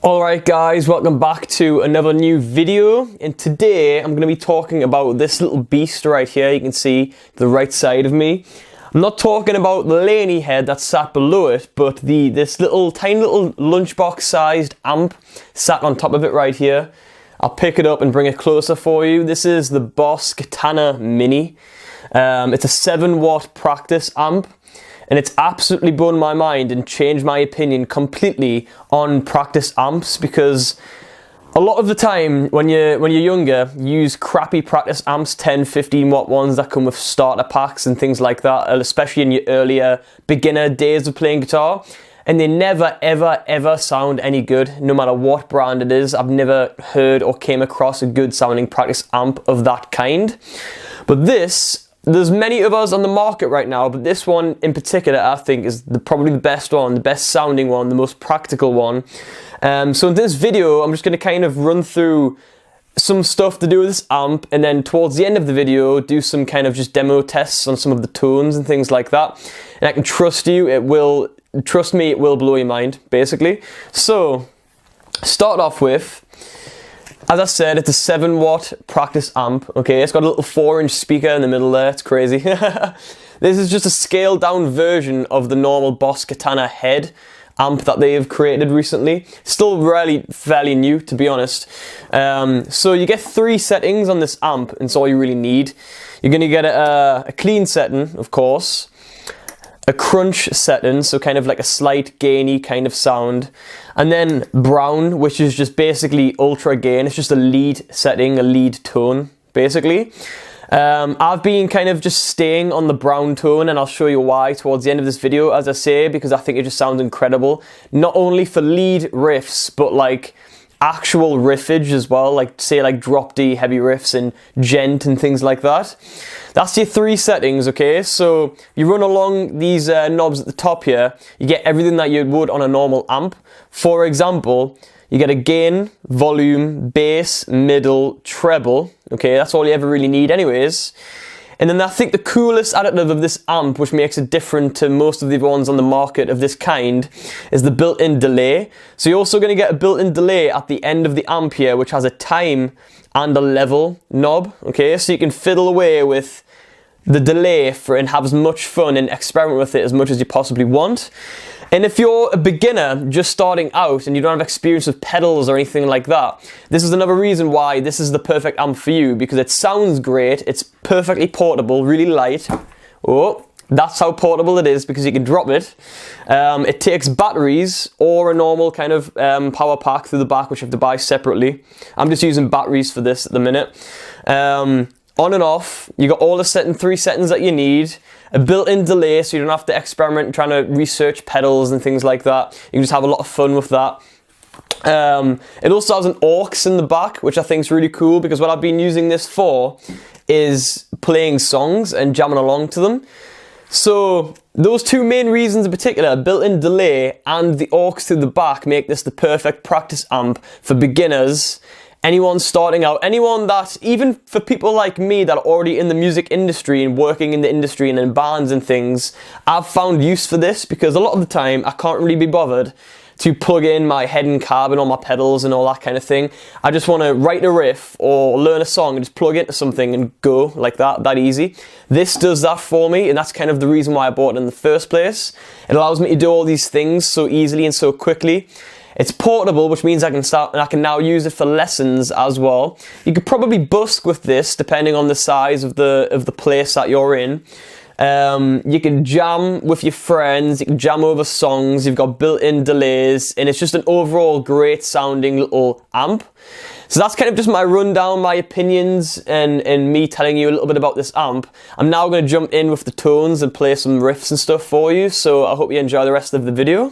Alright guys, welcome back to another new video, and today I'm going to be talking about this little beast right here. You can see to the right side of me. I'm not talking about the laney head that's sat below it, but this tiny little lunchbox sized amp sat on top of it right here. I'll pick it up and bring it closer for you. This is the Boss Katana Mini. It's a 7-watt practice amp. And it's absolutely blown my mind and changed my opinion completely on practice amps, because a lot of the time when you're younger, you use crappy practice amps, 10-15 watt ones that come with starter packs and things like that, especially in your earlier beginner days of playing guitar, and they never ever sound any good, no matter what brand it is. I've never heard or came across a good sounding practice amp of that kind. But there's many of us on the market right now, but this one in particular I think is probably the best one, the best sounding one, the most practical one. So in this video I'm just going to kind of run through some stuff to do with this amp, and then towards the end of the video do some kind of just demo tests on some of the tones and things like that. And I can trust me, it will blow your mind basically. So start off with, as I said, it's a 7-watt practice amp, okay? It's got a little 4-inch speaker in the middle there, it's crazy. This is just a scaled down version of the normal Boss Katana head amp that they have created recently. Still fairly new, to be honest. So you get 3 settings on this amp, and it's all you really need. You're going to get a clean setting, of course, a crunch setting, so kind of like a slight gainy kind of sound, and then brown, which is just basically ultra gain. It's just a lead setting, a lead tone basically. I've been kind of just staying on the brown tone, and I'll show you why towards the end of this video, as I say, because I think it just sounds incredible, not only for lead riffs but like actual riffage as well, like say like drop D heavy riffs and gent and things like that. That's your 3 settings, okay? So you run along these knobs at the top here, you get everything that you would on a normal amp. For example, you get a gain, volume, bass, middle, treble, okay? That's all you ever really need anyways. And then I think the coolest additive of this amp, which makes it different to most of the ones on the market of this kind, is the built-in delay. So you're also going to get a built-in delay at the end of the amp here, which has a time and a level knob, okay? So you can fiddle away with the delay and have as much fun and experiment with it as much as you possibly want. And if you're a beginner just starting out and you don't have experience with pedals or anything like that, this is another reason why this is the perfect amp for you, because it sounds great, it's perfectly portable, really light. Oh, that's how portable it is, because you can drop it. It takes batteries or a normal kind of power pack through the back, which you have to buy separately. I'm just using batteries for this at the minute. On and off, you got all the 3 settings that you need, a built-in delay so you don't have to experiment trying to research pedals and things like that. You can just have a lot of fun with that. It also has an aux in the back, which I think is really cool, because what I've been using this for is playing songs and jamming along to them. So those 2 main reasons in particular, built-in delay and the aux through the back, make this the perfect practice amp for beginners. Anyone starting out, anyone that, even for people like me that are already in the music industry and working in the industry and in bands and things, I've found use for this, because a lot of the time I can't really be bothered to plug in my head and carbon on my pedals and all that kind of thing. I just want to write a riff or learn a song and just plug into something and go like that easy. This does that for me, and that's kind of the reason why I bought it in the first place. It allows me to do all these things so easily and so quickly. It's portable, which means I can now use it for lessons as well. You could probably busk with this depending on the size of the place that you're in. You can jam with your friends, you can jam over songs, you've got built-in delays, and it's just an overall great sounding little amp. So that's kind of just my rundown, my opinions, and me telling you a little bit about this amp. I'm now going to jump in with the tones and play some riffs and stuff for you, so I hope you enjoy the rest of the video.